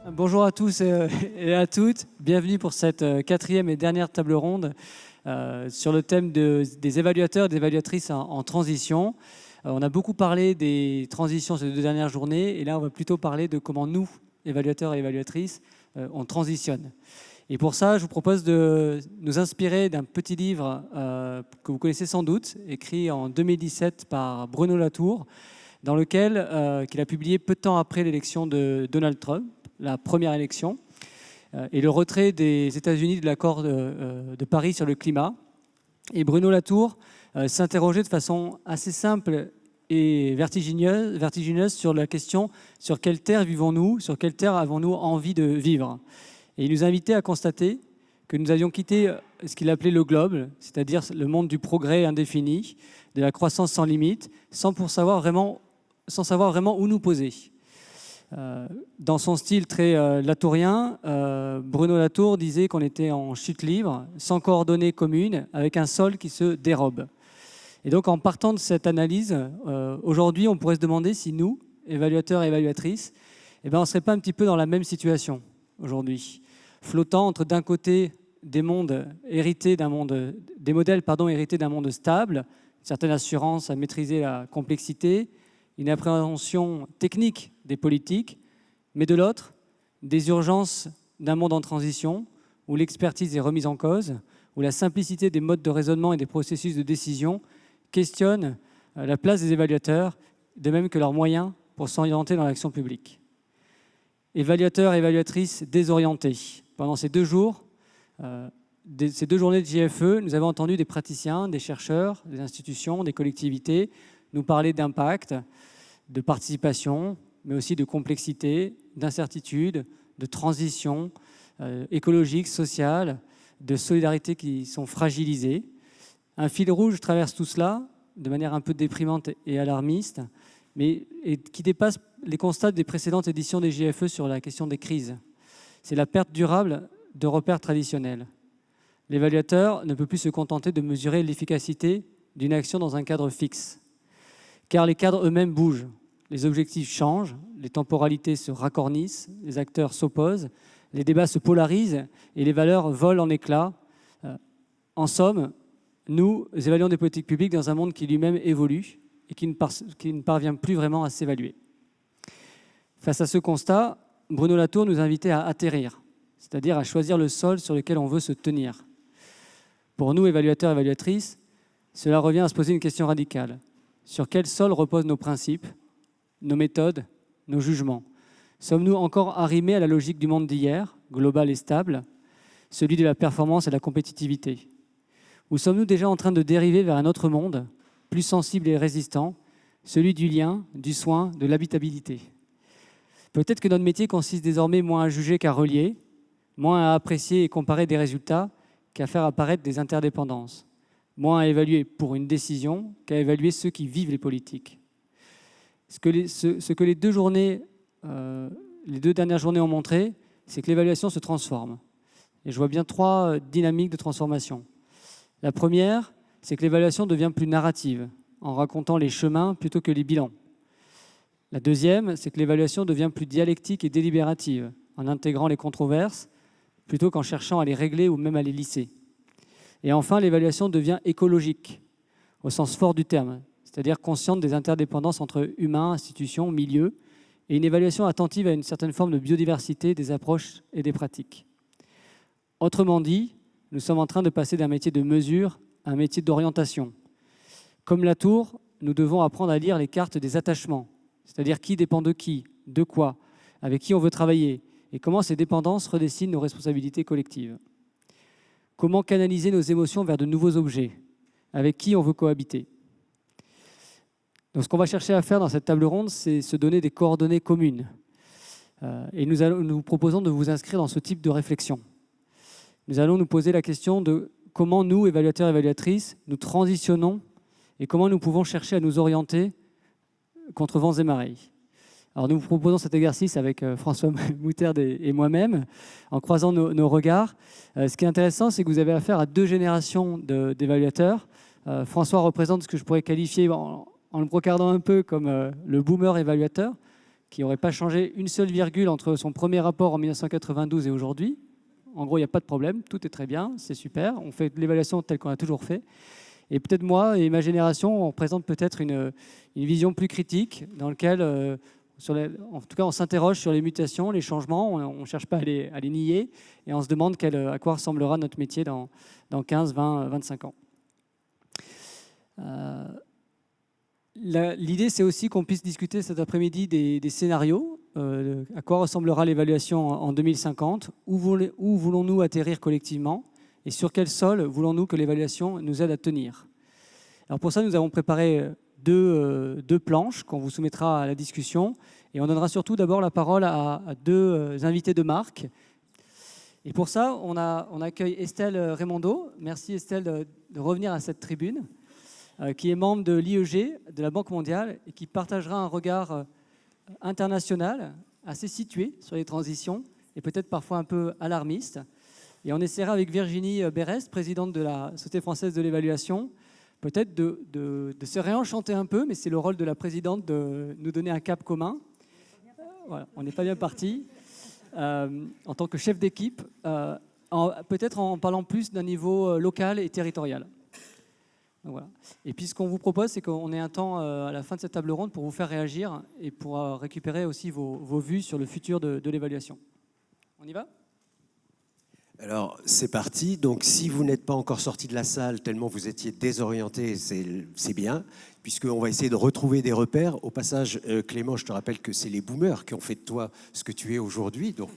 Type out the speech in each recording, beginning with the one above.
Bonjour à tous et à toutes. Bienvenue pour cette quatrième et dernière table ronde sur le thème des évaluateurs et des évaluatrices en transition. On a beaucoup parlé des transitions ces 2 dernières journées et là, on va plutôt parler de comment nous, évaluateurs et évaluatrices, on transitionne. Et pour ça, je vous propose de nous inspirer d'un petit livre que vous connaissez sans doute, écrit en 2017 par Bruno Latour, dans lequel qu'il a publié peu de temps après l'élection de Donald Trump, la première élection, et le retrait des États-Unis de l'accord de Paris sur le climat. Et Bruno Latour s'interrogeait de façon assez simple et vertigineuse sur la question sur quelle terre vivons-nous, sur quelle terre avons-nous envie de vivre. Et il nous invitait à constater que nous avions quitté ce qu'il appelait le globe, c'est-à-dire le monde du progrès indéfini, de la croissance sans limite, sans savoir vraiment où nous poser. Dans son style très latourien, Bruno Latour disait qu'on était en chute libre, sans coordonnées communes, avec un sol qui se dérobe. Et donc, en partant de cette analyse, aujourd'hui, on pourrait se demander si nous, évaluateurs et évaluatrices, on ne serait pas un petit peu dans la même situation aujourd'hui, flottant entre, d'un côté, des modèles hérités d'un monde stable, une certaine assurance à maîtriser la complexité, une appréhension technique des politiques, mais de l'autre, des urgences d'un monde en transition, où l'expertise est remise en cause, où la simplicité des modes de raisonnement et des processus de décision questionne la place des évaluateurs, de même que leurs moyens pour s'orienter dans l'action publique. Évaluateurs et évaluatrices désorientés. Pendant ces 2 jours, ces 2 journées de JFE, nous avons entendu des praticiens, des chercheurs, des institutions, des collectivités nous parler d'impact, de participation, mais aussi de complexité, d'incertitude, de transition écologique, sociale, de solidarité qui sont fragilisées. Un fil rouge traverse tout cela, de manière un peu déprimante et alarmiste, mais qui dépasse les constats des précédentes éditions des JFE sur la question des crises. C'est la perte durable de repères traditionnels. L'évaluateur ne peut plus se contenter de mesurer l'efficacité d'une action dans un cadre fixe, car les cadres eux-mêmes bougent. Les objectifs changent, les temporalités se racornissent, les acteurs s'opposent, les débats se polarisent et les valeurs volent en éclats. En somme, nous évaluons des politiques publiques dans un monde qui lui-même évolue et qui ne parvient plus vraiment à s'évaluer. Face à ce constat, Bruno Latour nous invitait à atterrir, c'est-à-dire à choisir le sol sur lequel on veut se tenir. Pour nous, évaluateurs et évaluatrices, cela revient à se poser une question radicale. Sur quel sol reposent nos principes, nos méthodes, nos jugements? Sommes-nous encore arrimés à la logique du monde d'hier, global et stable, celui de la performance et de la compétitivité? Ou sommes-nous déjà en train de dériver vers un autre monde, plus sensible et résistant, celui du lien, du soin, de l'habitabilité? Peut-être que notre métier consiste désormais moins à juger qu'à relier, moins à apprécier et comparer des résultats qu'à faire apparaître des interdépendances, moins à évaluer pour une décision qu'à évaluer ceux qui vivent les politiques. Ce que les 2 dernières journées ont montré, c'est que l'évaluation se transforme. Et je vois bien 3 dynamiques de transformation. La première, c'est que l'évaluation devient plus narrative, en racontant les chemins plutôt que les bilans. La deuxième, c'est que l'évaluation devient plus dialectique et délibérative, en intégrant les controverses, plutôt qu'en cherchant à les régler ou même à les lisser. Et enfin, l'évaluation devient écologique, au sens fort du terme, c'est-à-dire consciente des interdépendances entre humains, institutions, milieux, et une évaluation attentive à une certaine forme de biodiversité des approches et des pratiques. Autrement dit, nous sommes en train de passer d'un métier de mesure à un métier d'orientation. Comme Latour, nous devons apprendre à lire les cartes des attachements, c'est-à-dire qui dépend de qui, de quoi, avec qui on veut travailler, et comment ces dépendances redessinent nos responsabilités collectives. Comment canaliser nos émotions vers de nouveaux objets, avec qui on veut cohabiter. Donc, ce qu'on va chercher à faire dans cette table ronde, c'est se donner des coordonnées communes. Et nous proposons de vous inscrire dans ce type de réflexion. Nous allons nous poser la question de comment nous, évaluateurs et évaluatrices, nous transitionnons et comment nous pouvons chercher à nous orienter contre vents et marées. Alors, nous vous proposons cet exercice avec François Moutarde et moi-même, en croisant nos regards. Ce qui est intéressant, c'est que vous avez affaire à 2 générations d'évaluateurs. François représente ce que je pourrais qualifier, en le brocardant un peu, comme le boomer évaluateur, qui n'aurait pas changé une seule virgule entre son premier rapport en 1992 et aujourd'hui. En gros, il n'y a pas de problème, tout est très bien, c'est super, on fait l'évaluation telle qu'on a toujours fait. Et peut-être moi et ma génération, on présente peut-être une vision plus critique dans laquelle, en tout cas, on s'interroge sur les mutations, les changements, on ne cherche pas à les nier, et on se demande à quoi ressemblera notre métier dans 15, 20, 25 ans. L'idée, c'est aussi qu'on puisse discuter cet après-midi des scénarios. À quoi ressemblera l'évaluation en 2050 ? Où voulons-nous atterrir collectivement ? Et sur quel sol voulons-nous que l'évaluation nous aide à tenir ? Alors pour ça, nous avons préparé deux planches qu'on vous soumettra à la discussion. Et on donnera surtout d'abord la parole à deux invités de marque. Et pour ça, on accueille Estelle Raimondo. Merci Estelle de revenir à cette tribune, qui est membre de l'IEG, de la Banque mondiale, et qui partagera un regard international assez situé sur les transitions, et peut-être parfois un peu alarmiste. Et on essaiera avec Virginie Berest, présidente de la Société française de l'évaluation, peut-être de se réenchanter un peu, mais c'est le rôle de la présidente de nous donner un cap commun. Voilà, on n'est pas bien parti. En tant que chef d'équipe, peut-être en parlant plus d'un niveau local et territorial. Donc voilà. Et puis ce qu'on vous propose, c'est qu'on ait un temps à la fin de cette table ronde pour vous faire réagir et pour récupérer aussi vos vues sur le futur de l'évaluation. On y va ? Alors, c'est parti. Donc, si vous n'êtes pas encore sorti de la salle tellement vous étiez désorienté, c'est bien, puisqu'on va essayer de retrouver des repères. Au passage, Clément, je te rappelle que c'est les boomers qui ont fait de toi ce que tu es aujourd'hui, donc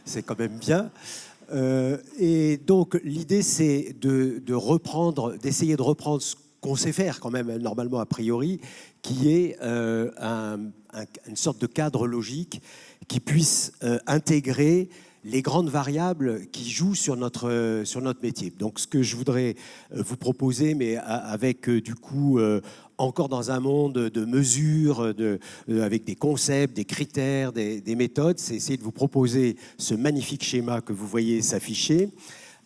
c'est quand même bien. Et donc, l'idée, c'est d'essayer de reprendre ce qu'on sait faire quand même, normalement, a priori, qui est une sorte de cadre logique qui puisse intégrer les grandes variables qui jouent sur notre métier. Donc, ce que je voudrais vous proposer, mais avec du coup encore dans un monde de mesures, avec des concepts, des critères, des méthodes, c'est essayer de vous proposer ce magnifique schéma que vous voyez s'afficher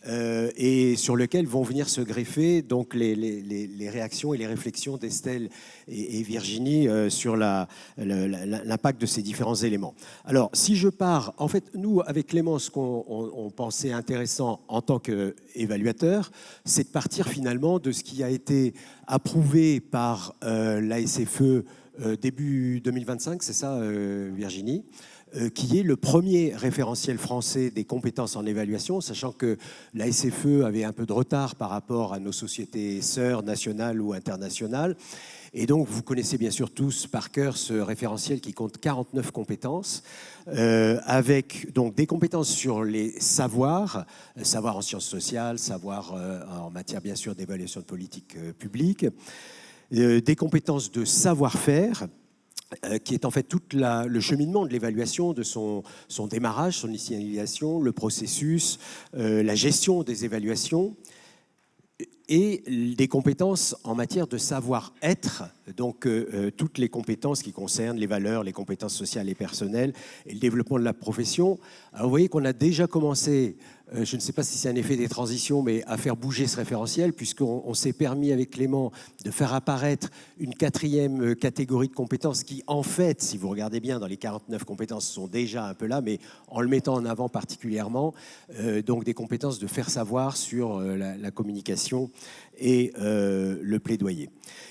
et sur lequel vont venir se greffer donc les réactions et les réflexions d'Estelle et Virginie sur l'impact de ces différents éléments. Alors, si je pars, en fait, nous, avec Clément, ce qu'on pensait intéressant en tant qu'évaluateur, c'est de partir finalement de ce qui a été approuvé par la SFE début 2025, c'est ça, Virginie ? Qui est le premier référentiel français des compétences en évaluation, sachant que la SFE avait un peu de retard par rapport à nos sociétés sœurs nationales ou internationales. Et donc, vous connaissez bien sûr tous par cœur ce référentiel qui compte 49 compétences, avec donc des compétences sur les savoirs, savoir en sciences sociales, savoir en matière bien sûr d'évaluation de politique publique, des compétences de savoir-faire, qui est en fait tout le cheminement de l'évaluation, de son démarrage, son initialisation, le processus, la gestion des évaluations, et des compétences en matière de savoir-être, donc toutes les compétences qui concernent les valeurs, les compétences sociales et personnelles, et le développement de la profession. Alors vous voyez qu'on a déjà commencé, je ne sais pas si c'est un effet des transitions, mais à faire bouger ce référentiel, puisqu'on s'est permis avec Clément de faire apparaître une quatrième catégorie de compétences qui, en fait, si vous regardez bien, dans les 49 compétences, sont déjà un peu là, mais en le mettant en avant particulièrement, donc des compétences de faire savoir sur la communication et le plaidoyer.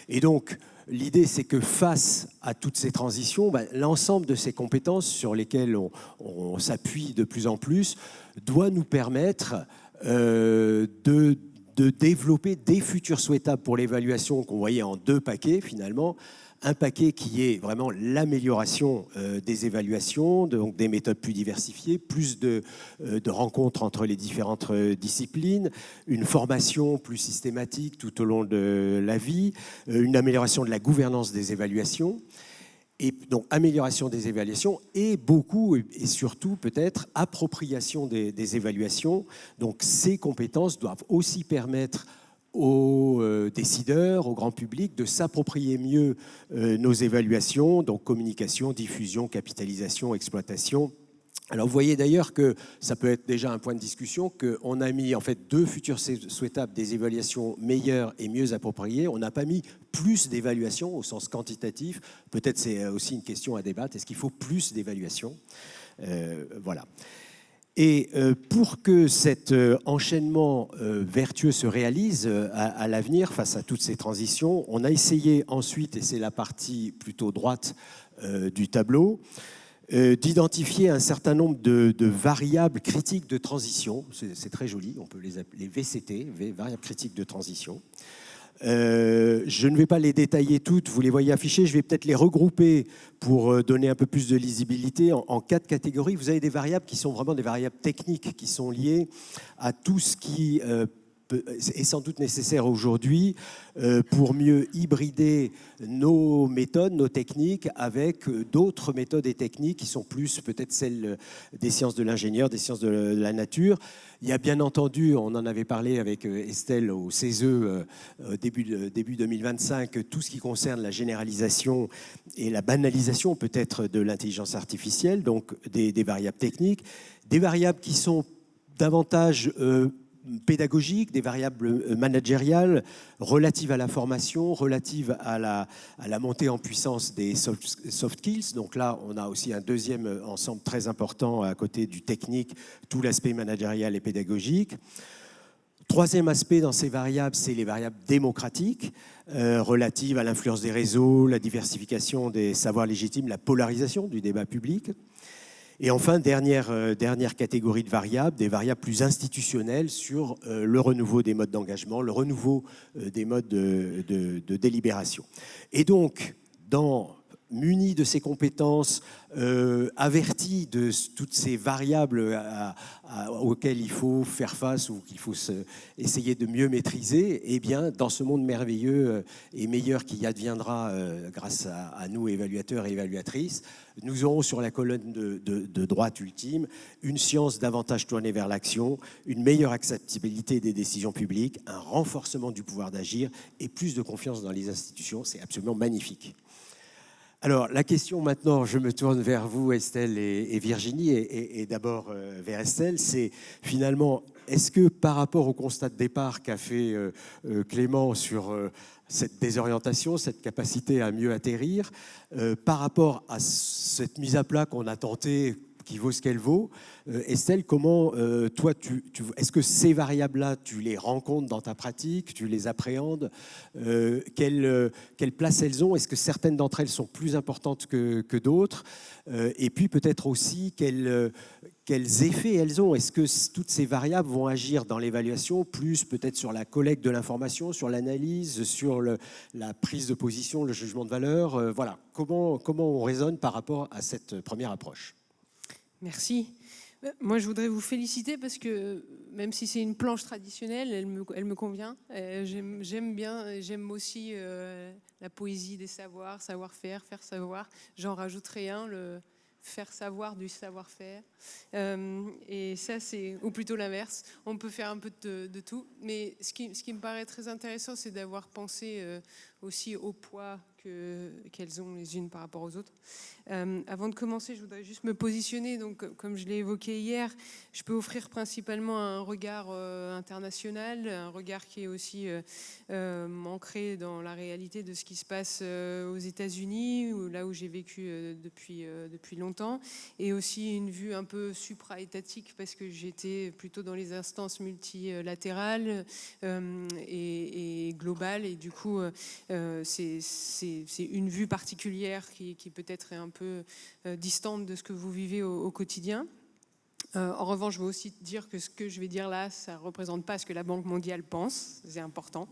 Et donc, l'idée, c'est que face à toutes ces transitions, l'ensemble de ces compétences sur lesquelles on s'appuie de plus en plus doit nous permettre de développer des futurs souhaitables pour l'évaluation qu'on voyait en deux paquets finalement. Un paquet qui est vraiment l'amélioration des évaluations, donc des méthodes plus diversifiées, plus de rencontres entre les différentes disciplines, une formation plus systématique tout au long de la vie, une amélioration de la gouvernance des évaluations. Et donc amélioration des évaluations et beaucoup et surtout peut-être appropriation des évaluations. Donc ces compétences doivent aussi permettre aux décideurs, au grand public, de s'approprier mieux nos évaluations, donc communication, diffusion, capitalisation, exploitation, Alors vous voyez d'ailleurs que ça peut être déjà un point de discussion, qu'on a mis en fait 2 futurs souhaitables, des évaluations meilleures et mieux appropriées. On n'a pas mis plus d'évaluations au sens quantitatif. Peut-être c'est aussi une question à débattre. Est-ce qu'il faut plus d'évaluations? Voilà. Et pour que cet enchaînement vertueux se réalise à l'avenir, face à toutes ces transitions, on a essayé ensuite, et c'est la partie plutôt droite du tableau, d'identifier un certain nombre de variables critiques de transition. C'est très joli, on peut les appeler VCT, variables critiques de transition. Je ne vais pas les détailler toutes, vous les voyez affichées, je vais peut-être les regrouper pour donner un peu plus de lisibilité en 4 catégories. Vous avez des variables qui sont vraiment des variables techniques, qui sont liées à tout ce qui est sans doute nécessaire aujourd'hui pour mieux hybrider nos méthodes, nos techniques avec d'autres méthodes et techniques qui sont plus peut-être celles des sciences de l'ingénieur, des sciences de la nature. Il y a bien entendu, on en avait parlé avec Estelle au CESE début 2025, tout ce qui concerne la généralisation et la banalisation peut-être de l'intelligence artificielle, donc des variables techniques, des variables qui sont davantage pédagogiques, des variables managériales relatives à la formation, relatives à la montée en puissance des soft skills. Donc là, on a aussi un deuxième ensemble très important à côté du technique, tout l'aspect managérial et pédagogique. Troisième aspect dans ces variables, c'est les variables démocratiques, relatives à l'influence des réseaux, la diversification des savoirs légitimes, la polarisation du débat public. Et enfin, dernière catégorie de variables, des variables plus institutionnelles sur le renouveau des modes d'engagement, le renouveau des modes de délibération. Et donc, muni de ces compétences, averti de toutes ces variables auxquelles il faut faire face ou qu'il faut essayer de mieux maîtriser, eh bien, dans ce monde merveilleux et meilleur qui adviendra grâce à nous, évaluateurs et évaluatrices, nous aurons sur la colonne de droite ultime une science davantage tournée vers l'action, une meilleure acceptabilité des décisions publiques, un renforcement du pouvoir d'agir et plus de confiance dans les institutions. C'est absolument magnifique. Alors, la question maintenant, je me tourne vers vous, Estelle et Virginie, et d'abord vers Estelle, c'est finalement, est-ce que par rapport au constat de départ qu'a fait Clément sur cette désorientation, cette capacité à mieux atterrir, par rapport à cette mise à plat qu'on a tentée, qui vaut ce qu'elle vaut, Estelle, comment, toi, est-ce que ces variables-là, tu les rencontres dans ta pratique, tu les appréhendes, quelle place elles ont? Est-ce que certaines d'entre elles sont plus importantes que d'autres? Et puis peut-être aussi, quels effets elles ont? Est-ce que toutes ces variables vont agir dans l'évaluation, plus peut-être sur la collecte de l'information, sur l'analyse, sur la prise de position, le jugement de valeur? Voilà, comment on raisonne par rapport à cette première approche? Merci. Moi, je voudrais vous féliciter parce que même si c'est une planche traditionnelle, elle me convient. J'aime bien, j'aime aussi la poésie des savoirs, savoir-faire, faire savoir. J'en rajouterai un, le faire savoir du savoir-faire. Et ça, ou plutôt l'inverse. On peut faire un peu de tout. Mais ce qui me paraît très intéressant, c'est d'avoir pensé aussi au poids qu'elles ont les unes par rapport aux autres. Avant de commencer, je voudrais juste me positionner. Donc, comme je l'ai évoqué hier, je peux offrir principalement un regard international, un regard qui est aussi ancré dans la réalité de ce qui se passe aux États-Unis, là où j'ai vécu depuis longtemps, et aussi une vue un peu supra-étatique parce que j'étais plutôt dans les instances multilatérales et globales, et du coup, c'est une vue particulière qui peut-être est un peu distante de ce que vous vivez au quotidien. En revanche, je veux aussi dire que ce que je vais dire là, ça ne représente pas ce que la Banque mondiale pense, c'est important.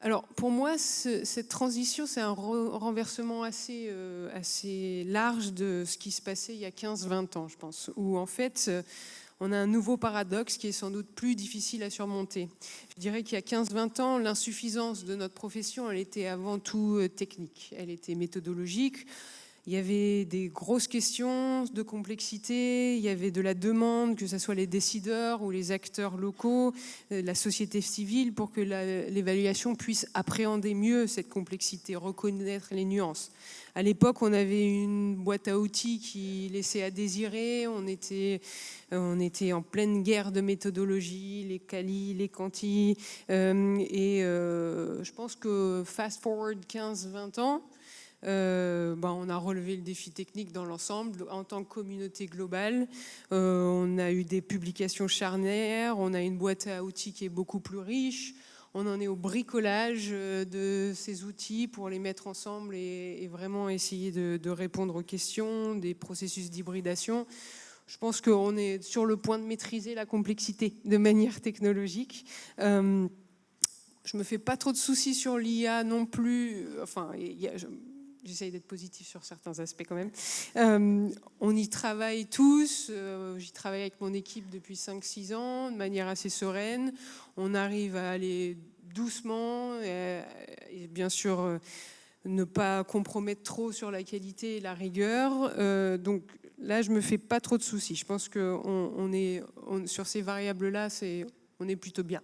Alors, pour moi, cette transition, c'est un renversement assez large de ce qui se passait il y a 15-20 ans, je pense, où en fait, on a un nouveau paradoxe qui est sans doute plus difficile à surmonter. Je dirais qu'il y a 15-20 ans, l'insuffisance de notre profession, elle était avant tout technique, elle était méthodologique. Il y avait des grosses questions de complexité, il y avait de la demande, que ce soit les décideurs ou les acteurs locaux, la société civile, pour que l'évaluation puisse appréhender mieux cette complexité, reconnaître les nuances. À l'époque, on avait une boîte à outils qui laissait à désirer, on était en pleine guerre de méthodologie, les quali, les quanti, je pense que fast forward 15-20 ans, on a relevé le défi technique dans l'ensemble en tant que communauté globale. On a eu des publications charnières, on a une boîte à outils qui est beaucoup plus riche. On en est au bricolage de ces outils pour les mettre ensemble et vraiment essayer de répondre aux questions, des processus d'hybridation. Je pense qu'on est sur le point de maîtriser la complexité de manière technologique. Je ne me fais pas trop de soucis sur l'IA non plus. Enfin, j'essaye d'être positif sur certains aspects quand même. On y travaille tous. J'y travaille avec mon équipe depuis 5-6 ans, de manière assez sereine. On arrive à aller doucement et bien sûr ne pas compromettre trop sur la qualité et la rigueur. Donc là, je ne me fais pas trop de soucis. Je pense que sur ces variables-là, on est plutôt bien.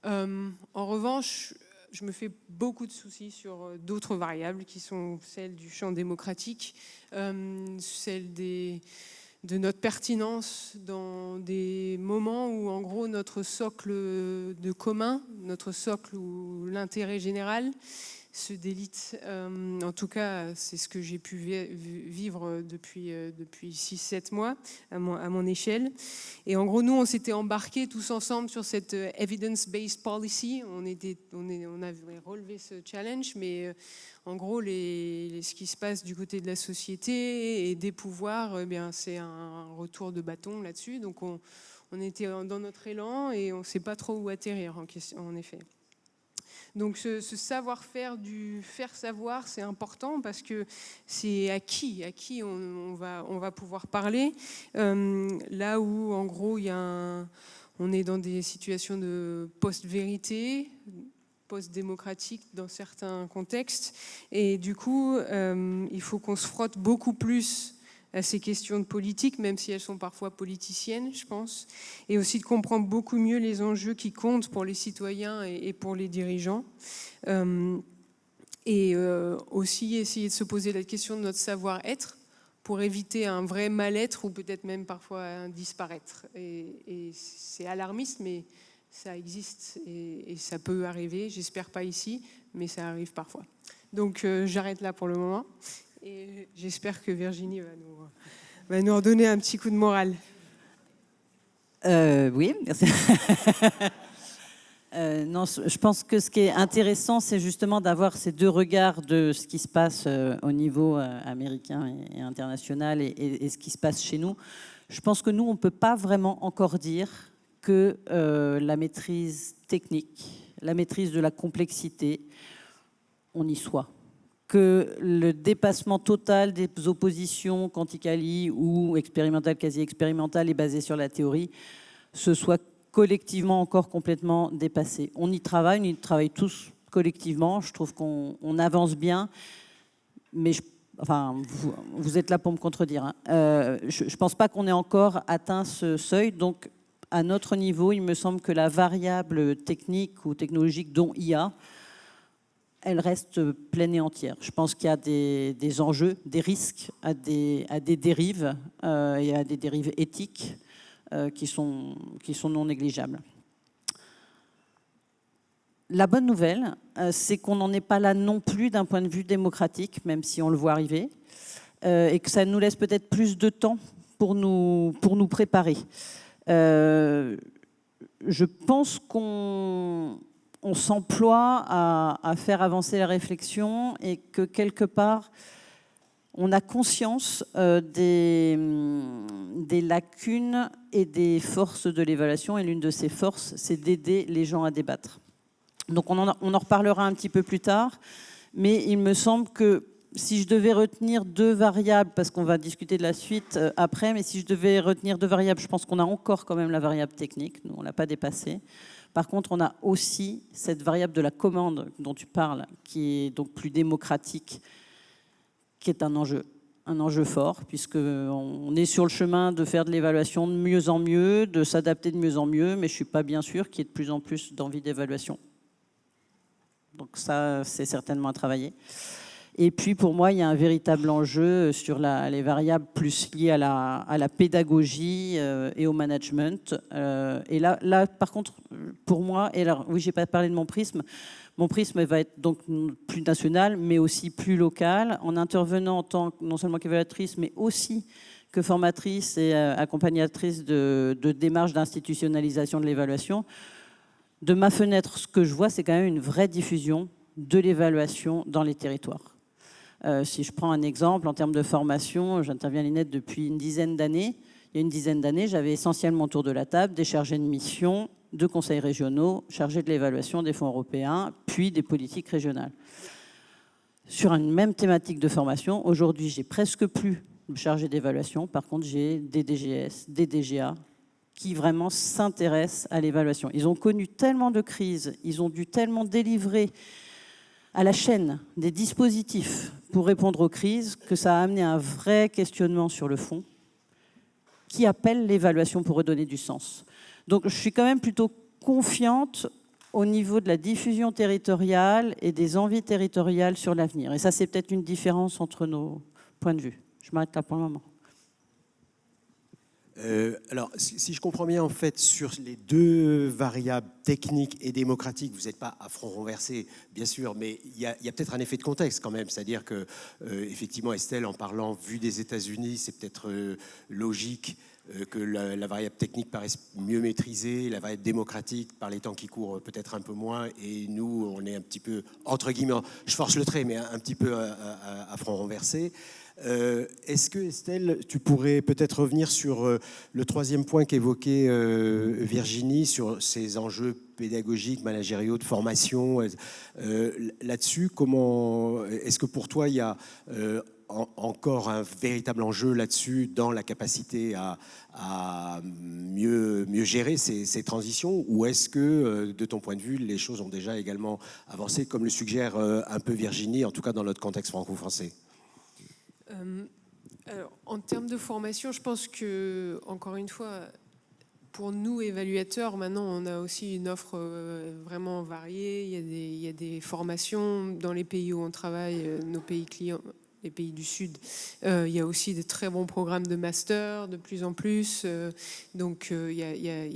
En revanche, je me fais beaucoup de soucis sur d'autres variables qui sont celles du champ démocratique, celles de notre pertinence dans des moments où, en gros, notre socle de commun, notre socle où l'intérêt général se délite. En tout cas, c'est ce que j'ai pu vivre depuis 6-7 mois à mon échelle. Et en gros, nous, on s'était embarqués tous ensemble sur cette evidence-based policy. On avait relevé ce challenge, mais en gros, ce qui se passe du côté de la société et des pouvoirs, c'est un retour de bâton là-dessus. Donc, on était dans notre élan et on ne sait pas trop où atterrir, en effet. Donc ce savoir-faire du faire savoir, c'est important parce que c'est à qui on va pouvoir parler. Là où, en gros, on est dans des situations de post-vérité, post-démocratique dans certains contextes. Et du coup, il faut qu'on se frotte beaucoup plus à ces questions de politique, même si elles sont parfois politiciennes, je pense, et aussi de comprendre beaucoup mieux les enjeux qui comptent pour les citoyens et pour les dirigeants. Aussi essayer de se poser la question de notre savoir-être pour éviter un vrai mal-être ou peut-être même parfois un disparaître. Et c'est alarmiste, mais ça existe et ça peut arriver. J'espère pas ici, mais ça arrive parfois. Donc j'arrête là pour le moment. Et j'espère que Virginie va nous redonner un petit coup de morale. Oui, merci. Non, je pense que ce qui est intéressant, c'est justement d'avoir ces deux regards de ce qui se passe au niveau américain et international et ce qui se passe chez nous. Je pense que nous, on ne peut pas vraiment encore dire que la maîtrise technique, la maîtrise de la complexité, on y soit. Que le dépassement total des oppositions quanti-quali ou expérimentales, quasi-expérimentales et basées sur la théorie, se soit collectivement encore complètement dépassé. On y travaille tous collectivement. Je trouve qu'on avance bien, mais vous êtes là pour me contredire. Hein. Je ne pense pas qu'on ait encore atteint ce seuil. Donc, à notre niveau, il me semble que la variable technique ou technologique dont IA, elle reste pleine et entière. Je pense qu'il y a des enjeux, des risques à des dérives et à des dérives éthiques qui sont non négligeables. La bonne nouvelle, c'est qu'on n'en est pas là non plus d'un point de vue démocratique, même si on le voit arriver, et que ça nous laisse peut-être plus de temps pour nous préparer. Je pense qu'on s'emploie à faire avancer la réflexion et que quelque part, on a conscience des lacunes et des forces de l'évaluation. Et l'une de ces forces, c'est d'aider les gens à débattre. Donc on en reparlera un petit peu plus tard. Mais il me semble que si je devais retenir deux variables, parce qu'on va discuter de la suite après, mais si je devais retenir deux variables, je pense qu'on a encore quand même la variable technique. Nous, on ne l'a pas dépassée. Par contre, on a aussi cette variable de la commande dont tu parles, qui est donc plus démocratique, qui est un enjeu fort, puisqu'on est sur le chemin de faire de l'évaluation de mieux en mieux, de s'adapter de mieux en mieux, mais je ne suis pas bien sûr qu'il y ait de plus en plus d'envie d'évaluation. Donc ça, c'est certainement à travailler. Et puis pour moi, il y a un véritable enjeu sur les variables plus liées à la pédagogie et au management. Et là, par contre, pour moi, et alors oui, j'ai pas parlé de mon prisme. Mon prisme va être donc plus national, mais aussi plus local, en intervenant en tant non seulement qu'évaluatrice, mais aussi que formatrice et accompagnatrice de démarches d'institutionnalisation de l'évaluation. De ma fenêtre, ce que je vois, c'est quand même une vraie diffusion de l'évaluation dans les territoires. Si je prends un exemple, en termes de formation, j'interviens à l'INED depuis une dizaine d'années. Il y a une dizaine d'années, j'avais essentiellement autour de la table des chargés de mission, de conseils régionaux, chargés de l'évaluation des fonds européens, puis des politiques régionales. Sur une même thématique de formation, aujourd'hui, j'ai presque plus de chargés d'évaluation. Par contre, j'ai des DGS, des DGA qui vraiment s'intéressent à l'évaluation. Ils ont connu tellement de crises, ils ont dû tellement délivrer à la chaîne des dispositifs pour répondre aux crises que ça a amené un vrai questionnement sur le fond qui appelle l'évaluation pour redonner du sens. Donc je suis quand même plutôt confiante au niveau de la diffusion territoriale et des envies territoriales sur l'avenir. Et ça, c'est peut-être une différence entre nos points de vue. Je m'arrête là pour le moment. Alors, si je comprends bien, en fait, sur les deux variables techniques et démocratiques, vous n'êtes pas à front renversé, bien sûr, mais il y a peut-être un effet de contexte quand même. C'est-à-dire que, effectivement, Estelle, en parlant vu des États-Unis, c'est peut-être logique que la variable technique paraisse mieux maîtrisée, la variable démocratique, par les temps qui courent, peut-être un peu moins, et nous, on est un petit peu, entre guillemets, je force le trait, mais un petit peu à front renversé. Est-ce que, Estelle, tu pourrais peut-être revenir sur le troisième point qu'évoquait Virginie, sur ces enjeux pédagogiques, managériaux, de formation là-dessus, est-ce que pour toi, il y a encore un véritable enjeu là-dessus dans la capacité à mieux gérer ces transitions, ou est-ce que, de ton point de vue, les choses ont déjà également avancé, comme le suggère un peu Virginie, en tout cas dans notre contexte franco-français? Alors, en termes de formation, je pense que, encore une fois, pour nous, évaluateurs, maintenant, on a aussi une offre vraiment variée. Il y a des formations dans les pays où on travaille, nos pays clients, les pays du Sud. Il y a aussi de très bons programmes de master, de plus en plus. Donc, il y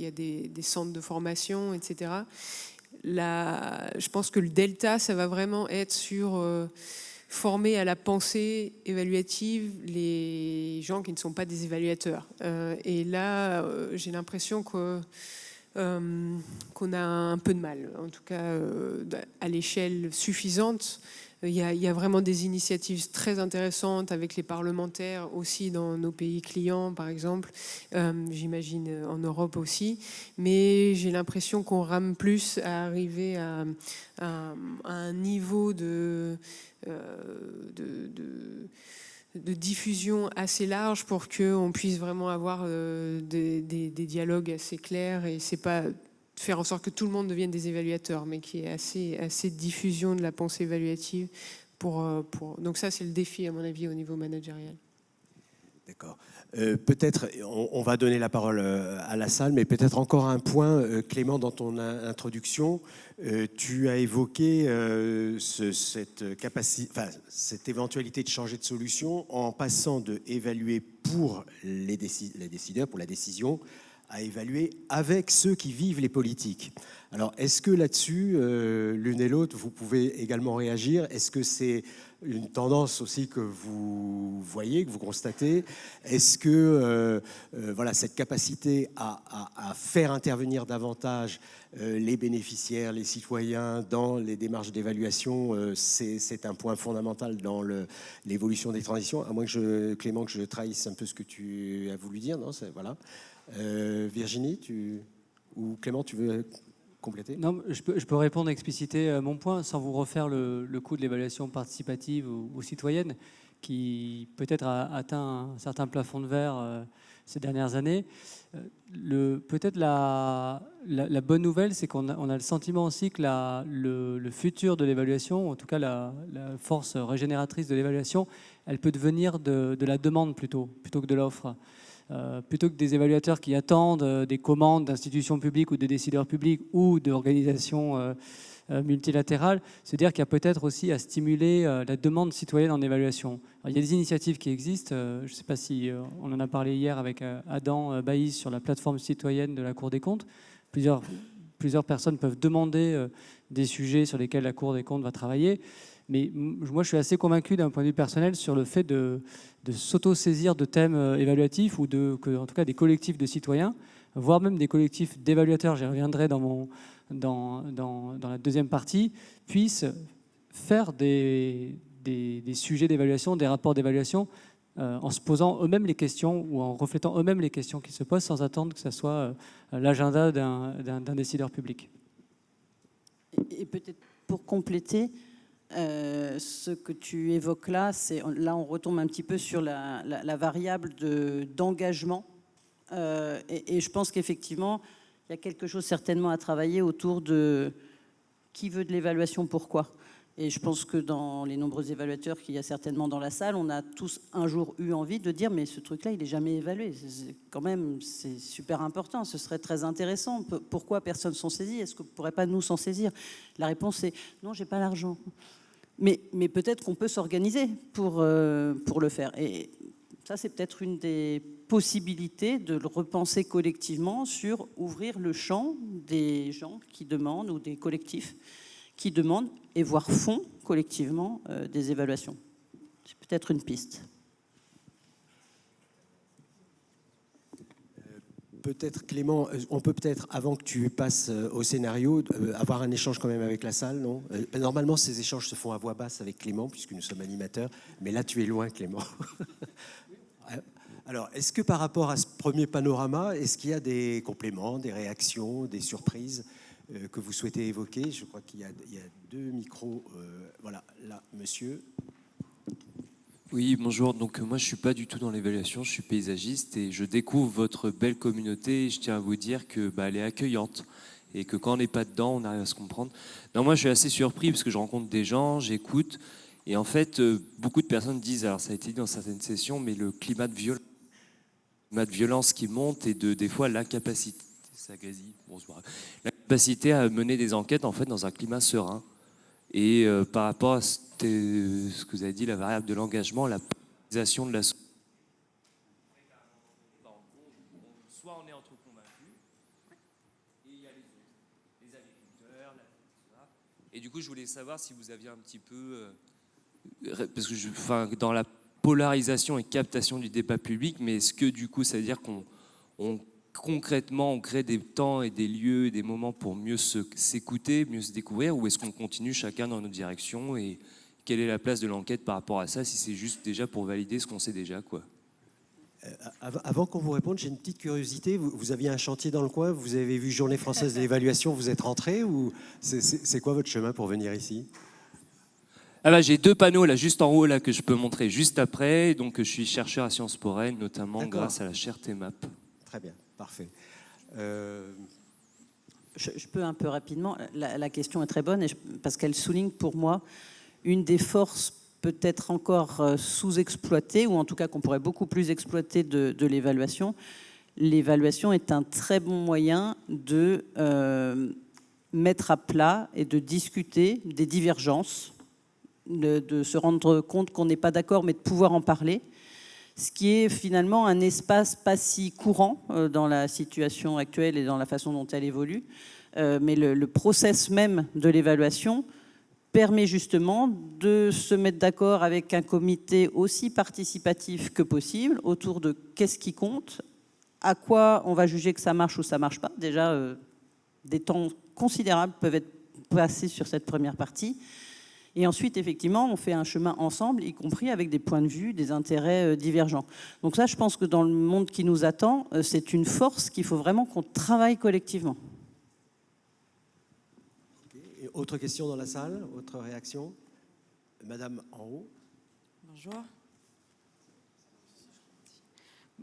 a des centres de formation, etc. Là, je pense que le delta, ça va vraiment être sur former à la pensée évaluative les gens qui ne sont pas des évaluateurs. Et là, j'ai l'impression qu'on a un peu de mal, en tout cas à l'échelle suffisante. Il y a vraiment des initiatives très intéressantes avec les parlementaires aussi dans nos pays clients, par exemple. J'imagine en Europe aussi. Mais j'ai l'impression qu'on rame plus à arriver à un niveau de diffusion assez large pour qu'on puisse vraiment avoir des dialogues assez clairs. Et c'est pas faire en sorte que tout le monde devienne des évaluateurs, mais qu'il y ait assez de diffusion de la pensée évaluative. Donc ça, c'est le défi, à mon avis, au niveau managérial. D'accord. Peut-être, on va donner la parole à la salle, mais peut-être encore un point, Clément, dans ton introduction. Tu as évoqué cette éventualité de changer de solution en passant de évaluer pour les décideurs, pour la décision, à évaluer avec ceux qui vivent les politiques. Alors, est-ce que là-dessus, l'une et l'autre, vous pouvez également réagir? Est-ce que c'est une tendance aussi que vous voyez, que vous constatez? Est-ce que voilà, cette capacité à faire intervenir davantage les bénéficiaires, les citoyens dans les démarches d'évaluation, c'est un point fondamental dans l'évolution des transitions? À moins que Clément, que je trahisse un peu ce que tu as voulu dire, non? Voilà. Virginie, ou Clément, tu veux compléter? Non, je peux répondre, expliciter mon point sans vous refaire le coup de l'évaluation participative ou citoyenne qui peut-être a atteint un certain plafond de verre ces dernières années. Peut-être la bonne nouvelle, c'est qu'on a le sentiment aussi que le futur de l'évaluation, en tout cas la force régénératrice de l'évaluation, elle peut devenir de la demande plutôt que de l'offre. Plutôt que des évaluateurs qui attendent des commandes d'institutions publiques ou de décideurs publics ou d'organisations multilatérales, se dire qu'il y a peut-être aussi à stimuler la demande citoyenne en évaluation. Alors, il y a des initiatives qui existent. Je ne sais pas si on en a parlé hier avec Adam Baïs sur la plateforme citoyenne de la Cour des comptes. Plusieurs personnes peuvent demander des sujets sur lesquels la Cour des comptes va travailler. Mais moi, je suis assez convaincu d'un point de vue personnel sur le fait de s'auto-saisir de thèmes évaluatifs ou en tout cas des collectifs de citoyens, voire même des collectifs d'évaluateurs, j'y reviendrai dans la deuxième partie, puissent faire des sujets d'évaluation, des rapports d'évaluation, en se posant eux-mêmes les questions ou en reflétant eux-mêmes les questions qui se posent sans attendre que ce soit l'agenda d'un décideur public. Et peut-être pour compléter, ce que tu évoques là, là on retombe un petit peu sur la variable d'engagement. Et je pense qu'effectivement, il y a quelque chose certainement à travailler autour de qui veut de l'évaluation, pourquoi. Et je pense que dans les nombreux évaluateurs qu'il y a certainement dans la salle, on a tous un jour eu envie de dire mais ce truc-là, il n'est jamais évalué. Quand même, c'est super important, ce serait très intéressant. Pourquoi personne s'en saisit? Est-ce qu'on ne pourrait pas nous s'en saisir? La réponse est non, j'ai pas l'argent. Mais peut-être qu'on peut s'organiser pour le faire. Et ça, c'est peut-être une des possibilités de le repenser collectivement sur ouvrir le champ des gens qui demandent ou des collectifs qui demandent et voire font collectivement des évaluations. C'est peut-être une piste. Peut-être Clément, on peut peut-être, avant que tu passes au scénario, avoir un échange quand même avec la salle, non? Normalement, ces échanges se font à voix basse avec Clément, puisque nous sommes animateurs, mais là, tu es loin, Clément. Alors, est-ce que par rapport à ce premier panorama, est-ce qu'il y a des compléments, des réactions, des surprises que vous souhaitez évoquer? Je crois qu'il y a deux micros. Voilà, là, monsieur. Oui, bonjour. Donc moi, je suis pas du tout dans l'évaluation, je suis paysagiste et je découvre votre belle communauté et je tiens à vous dire que elle est accueillante et que quand on n'est pas dedans, on arrive à se comprendre. Non, moi, je suis assez surpris parce que je rencontre des gens, j'écoute et en fait, beaucoup de personnes disent, alors ça a été dit dans certaines sessions, mais le climat de violence qui monte et des fois l'incapacité, la capacité à mener des enquêtes en fait dans un climat serein. Et par rapport à ce que vous avez dit, la variable de l'engagement, la polarisation de la société. Soit on est entre convaincus, et il y a les autres, les agriculteurs, et du coup, je voulais savoir si vous aviez un petit peu, parce que dans la polarisation et captation du débat public, mais est-ce que du coup, ça veut dire qu'on concrètement, on crée des temps et des lieux et des moments pour mieux s'écouter, mieux se découvrir, ou est-ce qu'on continue chacun dans notre direction et quelle est la place de l'enquête par rapport à ça, si c'est juste déjà pour valider ce qu'on sait déjà, quoi. Avant qu'on vous réponde, j'ai une petite curiosité. Vous aviez un chantier dans le coin, vous avez vu Journée française de l'évaluation, vous êtes rentré ou c'est quoi votre chemin pour venir ici? J'ai deux panneaux là, juste en haut là, que je peux montrer juste après. Donc je suis chercheur à Sciences Po Rennes, notamment grâce à la chaire TMAP. Très bien, parfait. Je peux un peu rapidement. La question est très bonne parce qu'elle souligne pour moi une des forces peut-être encore sous-exploitées, ou en tout cas qu'on pourrait beaucoup plus exploiter de l'évaluation. L'évaluation est un très bon moyen de mettre à plat et de discuter des divergences, de se rendre compte qu'on n'est pas d'accord, mais de pouvoir en parler. Ce qui est finalement un espace pas si courant dans la situation actuelle et dans la façon dont elle évolue. Mais le process même de l'évaluation permet justement de se mettre d'accord avec un comité aussi participatif que possible autour de qu'est-ce qui compte, à quoi on va juger que ça marche ou ça ne marche pas. Déjà, des temps considérables peuvent être passés sur cette première partie. Et ensuite, effectivement, on fait un chemin ensemble, y compris avec des points de vue, des intérêts divergents. Donc ça, je pense que dans le monde qui nous attend, c'est une force qu'il faut vraiment qu'on travaille collectivement. Et autre question dans la salle, autre réaction? Madame en haut. Bonjour.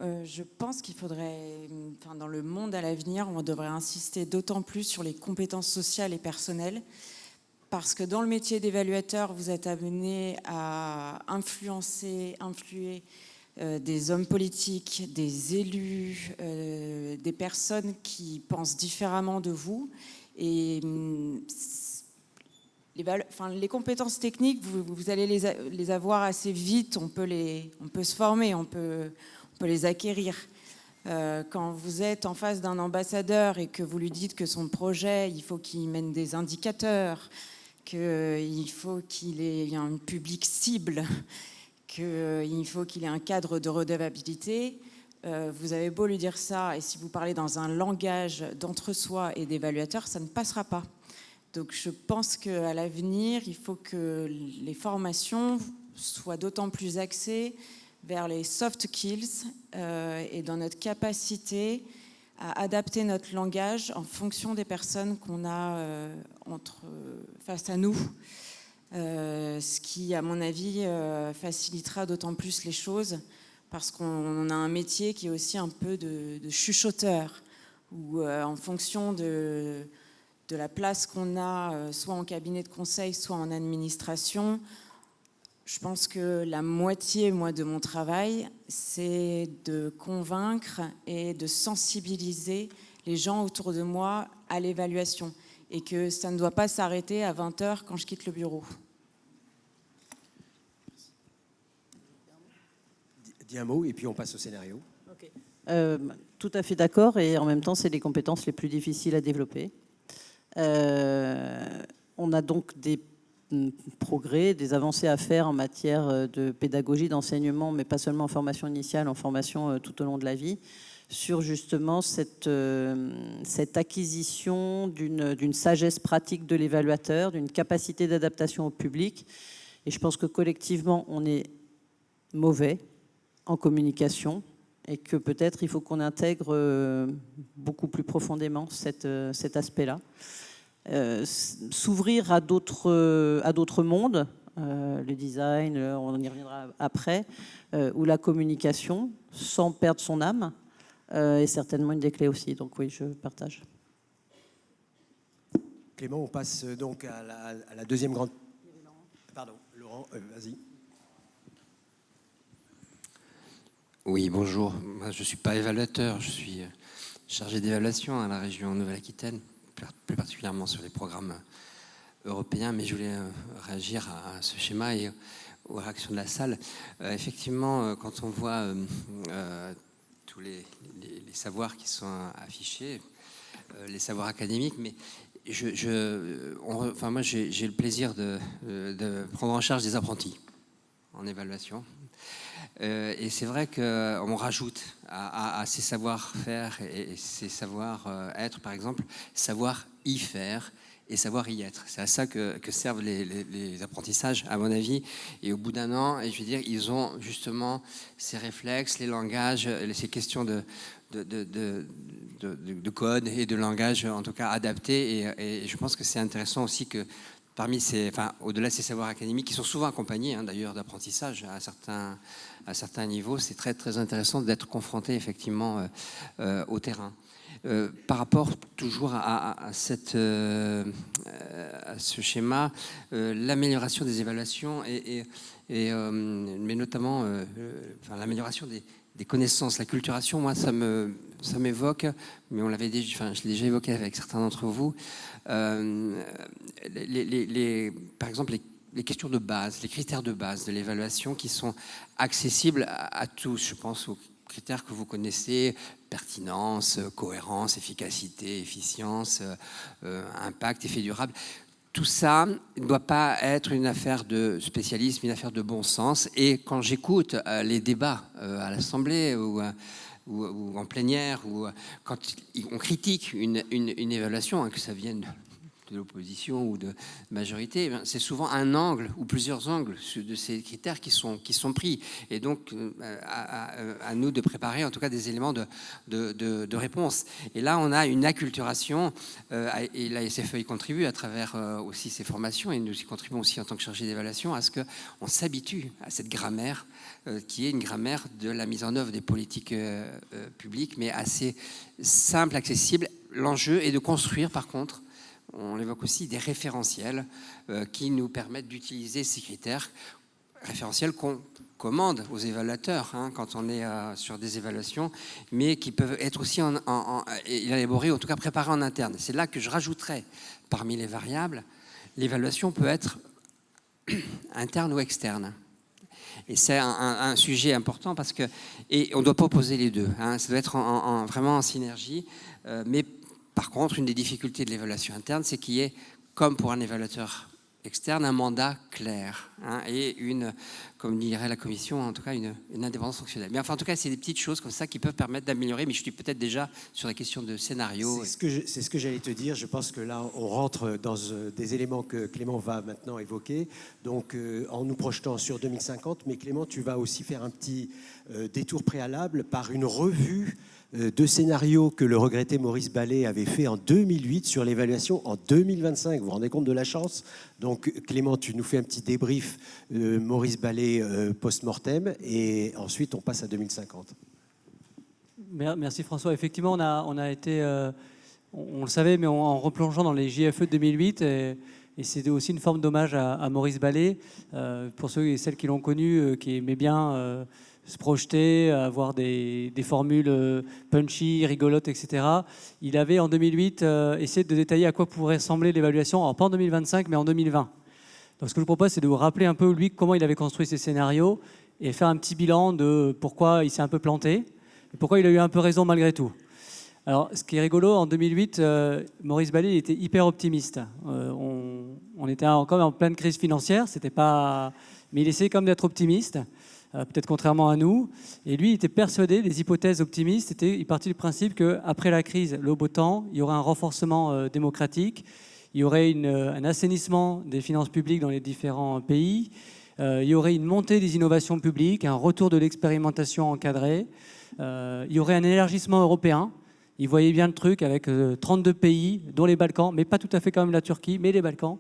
Je pense qu'il faudrait, enfin, dans le monde à l'avenir, on devrait insister d'autant plus sur les compétences sociales et personnelles, parce que dans le métier d'évaluateur, vous êtes amené à influer des hommes politiques, des élus, des personnes qui pensent différemment de vous. Et les compétences techniques, vous allez les avoir assez vite, on peut se former, on peut les acquérir. Quand vous êtes en face d'un ambassadeur et que vous lui dites que son projet, il faut qu'il mène des indicateurs, qu'il faut qu'il ait un public cible, qu'il faut qu'il ait un cadre de redevabilité, vous avez beau lui dire ça, et si vous parlez dans un langage d'entre-soi et d'évaluateur, ça ne passera pas. Donc je pense qu'à l'avenir, il faut que les formations soient d'autant plus axées vers les soft skills et dans notre capacité à adapter notre langage en fonction des personnes qu'on a face à nous. Ce qui, à mon avis, facilitera d'autant plus les choses parce qu'on a un métier qui est aussi un peu de chuchoteur où en fonction de la place qu'on a, soit en cabinet de conseil, soit en administration, je pense que la moitié, moi, de mon travail, c'est de convaincre et de sensibiliser les gens autour de moi à l'évaluation et que ça ne doit pas s'arrêter à 20h quand je quitte le bureau. Dis un mot et puis on passe au scénario. Okay. Tout à fait d'accord et en même temps, c'est les compétences les plus difficiles à développer. On a donc des progrès, des avancées à faire en matière de pédagogie, d'enseignement, mais pas seulement en formation initiale, en formation tout au long de la vie, sur justement cette acquisition d'une sagesse pratique de l'évaluateur, d'une capacité d'adaptation au public. Et je pense que collectivement, on est mauvais en communication et que peut-être il faut qu'on intègre beaucoup plus profondément cet aspect-là. S'ouvrir à d'autres mondes, le design, on y reviendra après, ou la communication, sans perdre son âme, est certainement une des clés aussi. Donc oui, je partage. Clément, on passe donc à la deuxième grande... Pardon, Laurent, vas-y. Oui, bonjour. Moi, je ne suis pas évaluateur, je suis chargé d'évaluation à la région Nouvelle-Aquitaine, plus particulièrement sur les programmes européens, mais je voulais réagir à ce schéma et aux réactions de la salle. Effectivement, quand on voit tous les savoirs qui sont affichés, les savoirs académiques, mais moi j'ai le plaisir de prendre en charge des apprentis en évaluation. Et c'est vrai qu'on rajoute à ces savoir-faire et ces savoir-être, par exemple, savoir y faire et savoir y être. C'est à ça que servent les apprentissages, à mon avis. Et au bout d'un an, et je veux dire, ils ont justement ces réflexes, les langages, ces questions de code et de langage, en tout cas adaptés. Et je pense que c'est intéressant aussi que parmi au-delà de ces savoirs académiques, qui sont souvent accompagnés d'ailleurs d'apprentissage à certains niveaux, c'est très, très intéressant d'être confronté effectivement au terrain. Par rapport toujours à ce schéma, l'amélioration des évaluations mais notamment l'amélioration des connaissances, la culturation, moi ça m'évoque, mais je l'ai déjà évoqué avec certains d'entre vous, par exemple les questions de base, les critères de base de l'évaluation qui sont accessibles à tous. Je pense aux critères que vous connaissez, pertinence, cohérence, efficacité, efficience, impact, effet durable. Tout ça ne doit pas être une affaire de spécialisme, une affaire de bon sens. Et quand j'écoute les débats à l'Assemblée ou en plénière, ou quand on critique une évaluation, que ça vienne de l'opposition ou de majorité, c'est souvent un angle ou plusieurs angles de ces critères qui sont pris. Et donc, à nous de préparer en tout cas des éléments de réponse. Et là, on a une acculturation, et la SFE y contribue à travers aussi ses formations, et nous y contribuons aussi en tant que chargé d'évaluation, à ce qu'on s'habitue à cette grammaire qui est une grammaire de la mise en œuvre des politiques publiques, mais assez simple, accessible. L'enjeu est de construire, par contre, on l'évoque aussi, des référentiels qui nous permettent d'utiliser ces critères référentiels qu'on commande aux évaluateurs quand on est sur des évaluations, mais qui peuvent être aussi élaborés, en tout cas préparés en interne. C'est là que je rajouterais, parmi les variables, l'évaluation peut être interne ou externe. Et c'est un sujet important parce que, et on ne doit pas opposer les deux, ça doit être vraiment en synergie, mais par contre, une des difficultés de l'évaluation interne, c'est qu'il y ait, comme pour un évaluateur externe, un mandat clair et comme dirait la commission, en tout cas une indépendance fonctionnelle. Mais enfin, en tout cas, c'est des petites choses comme ça qui peuvent permettre d'améliorer, mais je suis peut-être déjà sur la question de scénario. C'est ce que j'allais te dire. Je pense que là, on rentre dans des éléments que Clément va maintenant évoquer. Donc, en nous projetant sur 2050, mais Clément, tu vas aussi faire un petit détour préalable par une revue de scénarios que le regretté Maurice Ballet avait fait en 2008 sur l'évaluation en 2025. Vous vous rendez compte de la chance? Donc Clément, tu nous fais un petit débrief Maurice Ballet post-mortem et ensuite on passe à 2050. Merci François. Effectivement, on a été, on le savait, mais en replongeant dans les JFE de 2008, et c'était aussi une forme d'hommage à Maurice Ballet, pour ceux et celles qui l'ont connu, qui aimaient bien se projeter, avoir des formules punchy, rigolotes, etc. Il avait en 2008 essayé de détailler à quoi pourrait ressembler l'évaluation, alors pas en 2025 mais en 2020. Donc ce que je vous propose, c'est de vous rappeler un peu lui comment il avait construit ses scénarios et faire un petit bilan de pourquoi il s'est un peu planté et pourquoi il a eu un peu raison malgré tout. Alors ce qui est rigolo, en 2008, Maurice Ballet était hyper optimiste. On était encore en pleine crise financière, c'était pas... mais il essayait quand même d'être optimiste. Peut-être contrairement à nous. Et lui, il était persuadé, les hypothèses optimistes, il partit du principe qu'après la crise, le beau temps, il y aurait un renforcement démocratique, il y aurait un assainissement des finances publiques dans les différents pays, il y aurait une montée des innovations publiques, un retour de l'expérimentation encadrée, il y aurait un élargissement européen. Il voyait bien le truc avec 32 pays, dont les Balkans, mais pas tout à fait quand même la Turquie, mais les Balkans.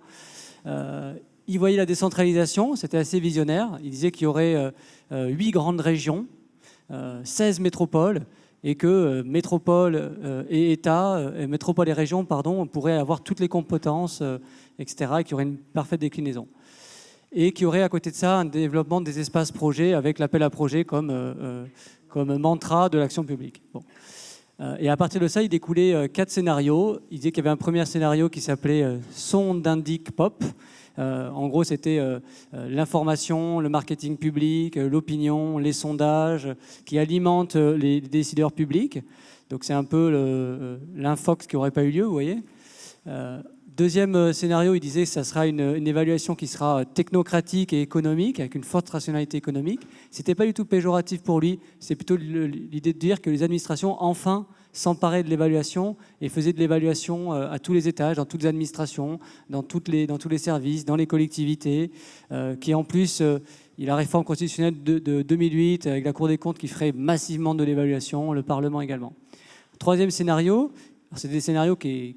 Il voyait la décentralisation, c'était assez visionnaire. Il disait qu'il y aurait 8 grandes régions, 16 métropoles, et que métropole et État, métropole et région, pardon, pourraient avoir toutes les compétences, etc., et qu'il y aurait une parfaite déclinaison. Et qu'il y aurait à côté de ça un développement des espaces projets avec l'appel à projets comme mantra de l'action publique. Bon. Et à partir de ça, il découlait 4 scénarios. Il disait qu'il y avait un premier scénario qui s'appelait Son d'indic pop. En gros, c'était l'information, le marketing public, l'opinion, les sondages qui alimentent les décideurs publics. Donc c'est un peu l'infox qui n'aurait pas eu lieu, vous voyez. Deuxième scénario, il disait que ça sera une évaluation qui sera technocratique et économique, avec une forte rationalité économique. Ce n'était pas du tout péjoratif pour lui, c'est plutôt l'idée de dire que les administrations, enfin, s'emparaient de l'évaluation et faisaient de l'évaluation à tous les étages, dans toutes les administrations, dans tous les services, dans les collectivités, qui en plus, la réforme constitutionnelle de 2008, avec la Cour des comptes qui ferait massivement de l'évaluation, le Parlement également. Troisième scénario, c'est des scénarios qui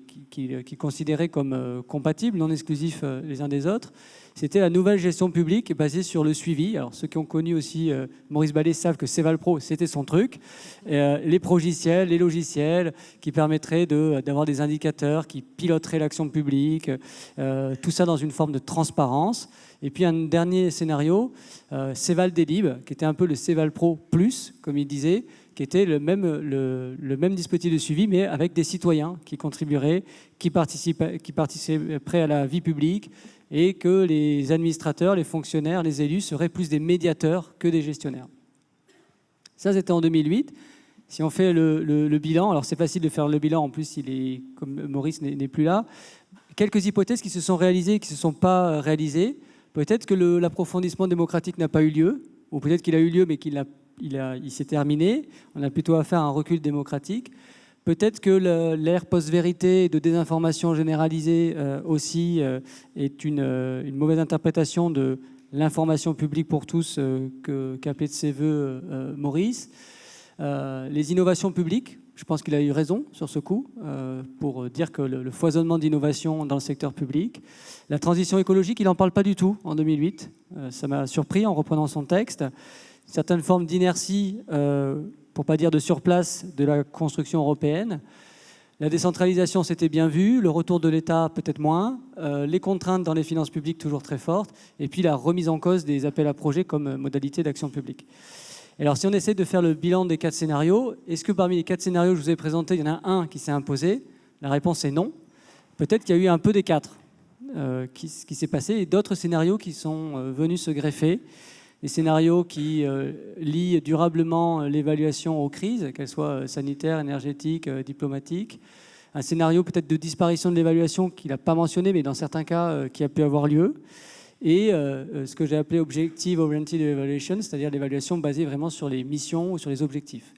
considéraient comme compatibles, non exclusifs les uns des autres. C'était la nouvelle gestion publique basée sur le suivi. Alors ceux qui ont connu aussi Maurice Ballet savent que Cevalpro, c'était son truc. Les progiciels, les logiciels qui permettraient d'avoir des indicateurs qui piloteraient l'action publique, tout ça dans une forme de transparence. Et puis un dernier scénario, Ceval-Delib, qui était un peu le Cevalpro plus, comme il disait, qui était le même dispositif de suivi, mais avec des citoyens qui contribueraient, qui participeraient à la vie publique, et que les administrateurs, les fonctionnaires, les élus seraient plus des médiateurs que des gestionnaires. Ça, c'était en 2008. Si on fait le bilan, alors c'est facile de faire le bilan, en plus, comme Maurice n'est plus là, quelques hypothèses qui se sont réalisées et qui ne se sont pas réalisées. Peut-être que l'approfondissement démocratique n'a pas eu lieu, ou peut-être qu'il a eu lieu, mais il s'est terminé. On a plutôt affaire à un recul démocratique. Peut-être que l'ère post-vérité de désinformation généralisée aussi est une mauvaise interprétation de l'information publique pour tous qu'appelait de ses voeux Maurice. Les innovations publiques, je pense qu'il a eu raison sur ce coup pour dire que le foisonnement d'innovation dans le secteur public. La transition écologique, il n'en parle pas du tout en 2008. Ça m'a surpris en reprenant son texte. Une certaine forme d'inertie, pour ne pas dire de surplace, de la construction européenne. La décentralisation, c'était bien vu. Le retour de l'État, peut-être moins. Les contraintes dans les finances publiques, toujours très fortes. Et puis la remise en cause des appels à projets comme modalité d'action publique. Alors, si on essaie de faire le bilan des 4 scénarios, est-ce que parmi les 4 scénarios que je vous ai présentés, il y en a un qui s'est imposé? La réponse est non. Peut-être qu'il y a eu un peu des 4 qui s'est passé et d'autres scénarios qui sont venus se greffer. Des scénarios qui lient durablement l'évaluation aux crises, qu'elles soient sanitaires, énergétiques, diplomatiques. Un scénario peut-être de disparition de l'évaluation qu'il n'a pas mentionné, mais dans certains cas qui a pu avoir lieu. Et ce que j'ai appelé Objective Oriented Evaluation, c'est-à-dire l'évaluation basée vraiment sur les missions ou sur les objectifs.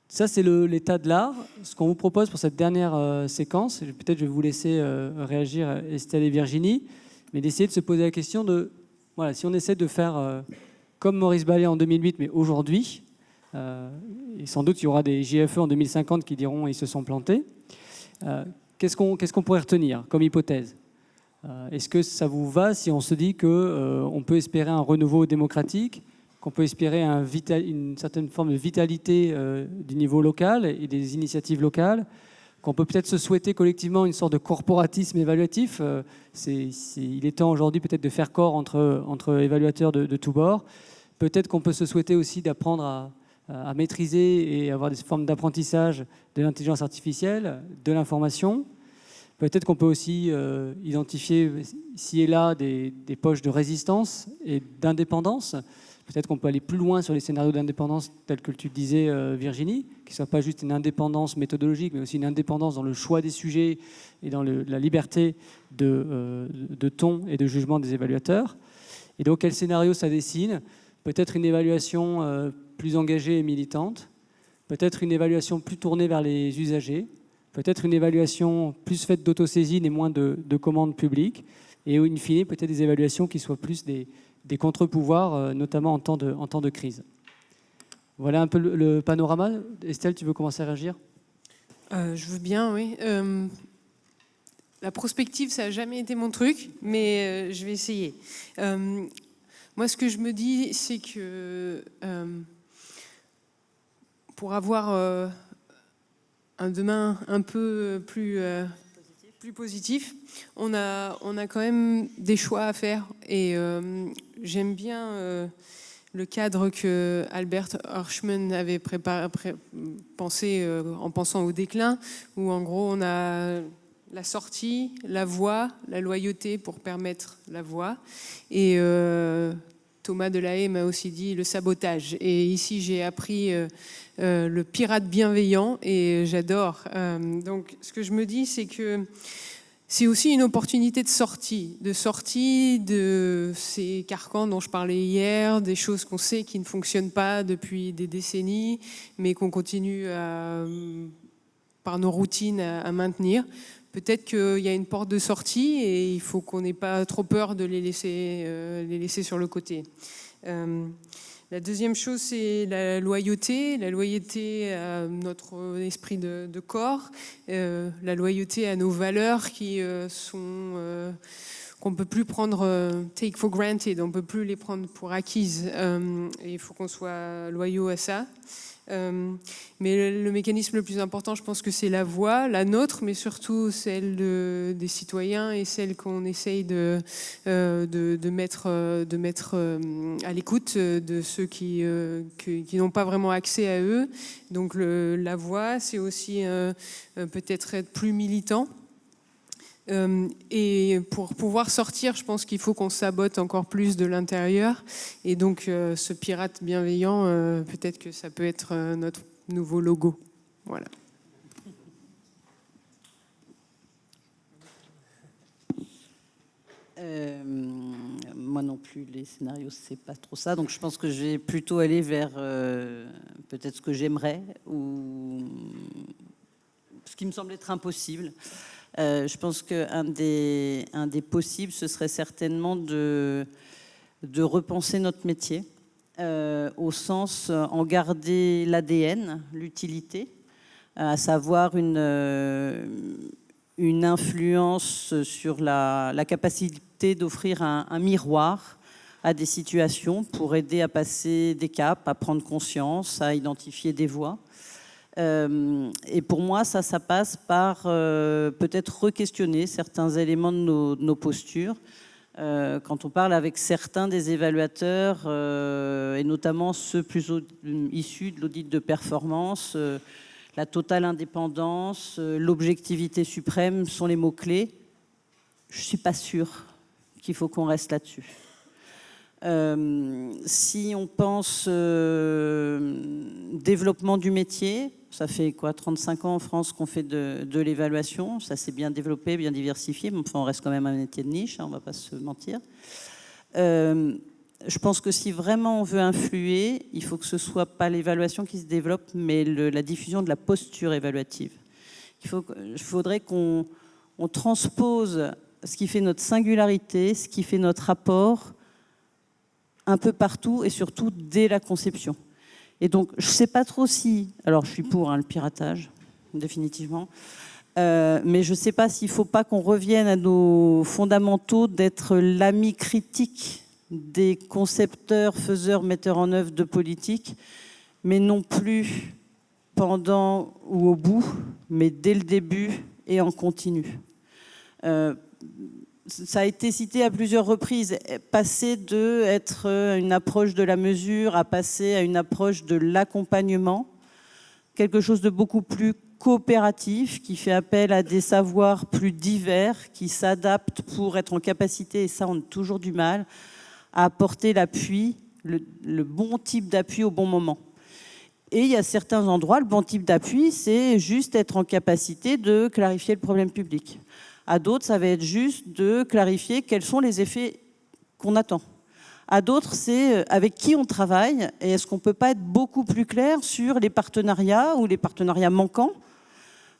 Ça, c'est l'état de l'art. Ce qu'on vous propose pour cette dernière séquence, peut-être je vais vous laisser réagir Estelle et Virginie, mais d'essayer de se poser la question de, voilà, si on essaie de faire comme Maurice Ballet en 2008, mais aujourd'hui, et sans doute il y aura des JFE en 2050 qui diront ils se sont plantés, qu'est-ce qu'on pourrait retenir comme hypothèse? Est-ce que ça vous va si on se dit qu'on peut espérer un renouveau démocratique, qu'on peut espérer une certaine forme de vitalité du niveau local et des initiatives locales, qu'on peut peut-être se souhaiter collectivement une sorte de corporatisme évaluatif? Il est temps aujourd'hui peut-être de faire corps entre évaluateurs de tous bords. Peut-être qu'on peut se souhaiter aussi d'apprendre à maîtriser et avoir des formes d'apprentissage de l'intelligence artificielle, de l'information. Peut-être qu'on peut aussi identifier ici et là des poches de résistance et d'indépendance. Peut-être qu'on peut aller plus loin sur les scénarios d'indépendance tels que tu le disais, Virginie, qui ne soit pas juste une indépendance méthodologique, mais aussi une indépendance dans le choix des sujets et dans la liberté de ton et de jugement des évaluateurs. Et donc, quel scénario ça dessine? Peut-être une évaluation plus engagée et militante, peut-être une évaluation plus tournée vers les usagers, peut-être une évaluation plus faite d'autosaisine et moins de commandes publiques, et in fine, peut-être des évaluations qui soient plus des contre-pouvoirs, notamment en temps de crise. Voilà un peu le panorama. Estelle, tu veux commencer à réagir? Je veux bien, oui. La prospective, ça n'a jamais été mon truc, mais je vais essayer. Moi, ce que je me dis, c'est que pour avoir un demain un peu plus positif, on a quand même des choix à faire. Et j'aime bien le cadre que Albert Hirschman avait pensé en pensant au déclin, où en gros on a la sortie, la voie, la loyauté pour permettre la voie. Et Thomas Delahaye m'a aussi dit le sabotage. Et ici, j'ai appris le pirate bienveillant et j'adore. Donc, ce que je me dis, c'est que c'est aussi une opportunité de sortie de ces carcans dont je parlais hier, des choses qu'on sait qui ne fonctionnent pas depuis des décennies, mais qu'on continue par nos routines à maintenir. Peut-être qu'il y a une porte de sortie et il faut qu'on n'ait pas trop peur de les laisser sur le côté. La deuxième chose, c'est la loyauté à notre esprit de corps, la loyauté à nos valeurs qui sont qu'on ne peut plus prendre take for granted, on ne peut plus les prendre pour acquises. Et il faut qu'on soit loyaux à ça. Mais le mécanisme le plus important, je pense que c'est la voix, la nôtre, mais surtout celle des citoyens et celle qu'on essaye de mettre à l'écoute de ceux qui n'ont pas vraiment accès à eux. Donc la voix, c'est aussi peut-être être plus militant. Et pour pouvoir sortir, je pense qu'il faut qu'on sabote encore plus de l'intérieur. Et donc, ce pirate bienveillant, peut-être que ça peut être notre nouveau logo. Voilà. Moi non plus, les scénarios, c'est pas trop ça. Donc, je pense que je vais plutôt aller vers peut-être ce que j'aimerais ou ce qui me semble être impossible. Je pense qu'un des possibles, ce serait certainement de repenser notre métier, au sens en garder l'ADN, l'utilité, à savoir une influence sur la capacité d'offrir un miroir à des situations pour aider à passer des caps, à prendre conscience, à identifier des voies. Et pour moi, ça passe par peut-être re-questionner certains éléments de nos postures. Quand on parle avec certains des évaluateurs, et notamment ceux plus issus de l'audit de performance, la totale indépendance, l'objectivité suprême sont les mots-clés. Je ne suis pas sûre qu'il faut qu'on reste là-dessus. Si on pense développement du métier, ça fait quoi, 35 ans en France qu'on fait de l'évaluation, ça s'est bien développé, bien diversifié, mais enfin on reste quand même un métier de niche, hein, on ne va pas se mentir. Je pense que si vraiment on veut influer, il faut que ce ne soit pas l'évaluation qui se développe, mais la diffusion de la posture évaluative. Il faudrait qu'on transpose ce qui fait notre singularité, ce qui fait notre apport, un peu partout et surtout dès la conception. Et donc, je ne sais pas trop si... Alors, je suis pour le piratage, définitivement. Mais je ne sais pas s'il ne faut pas qu'on revienne à nos fondamentaux d'être l'ami critique des concepteurs, faiseurs, metteurs en œuvre de politique, mais non plus pendant ou au bout, mais dès le début et en continu. Ça a été cité à plusieurs reprises, passer d'être une approche de la mesure à passer à une approche de l'accompagnement, quelque chose de beaucoup plus coopératif, qui fait appel à des savoirs plus divers, qui s'adaptent pour être en capacité, et ça on a toujours du mal, à apporter l'appui, le bon type d'appui au bon moment. Et il y a certains endroits, le bon type d'appui, c'est juste être en capacité de clarifier le problème public. À d'autres, ça va être juste de clarifier quels sont les effets qu'on attend. À d'autres, c'est avec qui on travaille et est-ce qu'on ne peut pas être beaucoup plus clair sur les partenariats ou les partenariats manquants.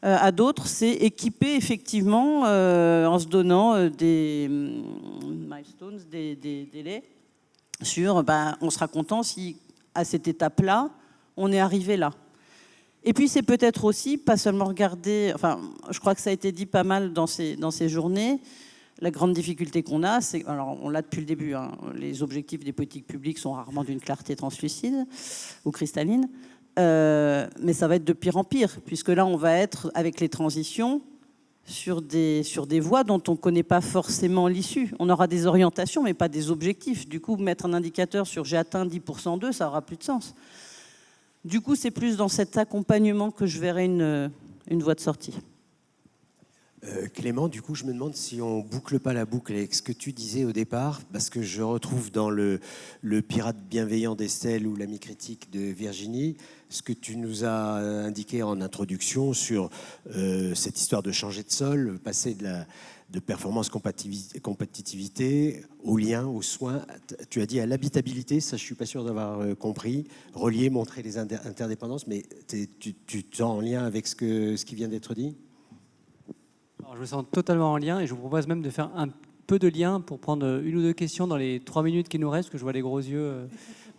À d'autres, c'est équiper effectivement en se donnant des milestones, des délais sur on sera content si à cette étape-là, on est arrivé là. Et puis c'est peut-être aussi, pas seulement regarder, enfin je crois que ça a été dit pas mal dans ces journées, la grande difficulté qu'on a, c'est, alors on l'a depuis le début, hein, les objectifs des politiques publiques sont rarement d'une clarté translucide ou cristalline, mais ça va être de pire en pire, puisque là on va être avec les transitions sur des voies dont on ne connaît pas forcément l'issue. On aura des orientations mais pas des objectifs. Du coup, mettre un indicateur sur j'ai atteint 10% d'eux, ça n'aura plus de sens. Du coup, c'est plus dans cet accompagnement que je verrai une voie de sortie. Clément, du coup, je me demande si on boucle pas la boucle avec ce que tu disais au départ, parce que je retrouve dans le pirate bienveillant d'Estelle ou l'ami critique de Virginie, ce que tu nous as indiqué en introduction sur cette histoire de changer de sol, passer de performance compétitivité au lien, aux soins. Tu as dit à l'habitabilité, ça je suis pas sûr d'avoir compris. Relier, montrer les interdépendances, mais tu te sens en lien avec ce qui vient d'être dit ? Alors, je me sens totalement en lien et je vous propose même de faire un peu de lien pour prendre une ou deux questions dans les 3 minutes qui nous restent, parce que je vois les gros yeux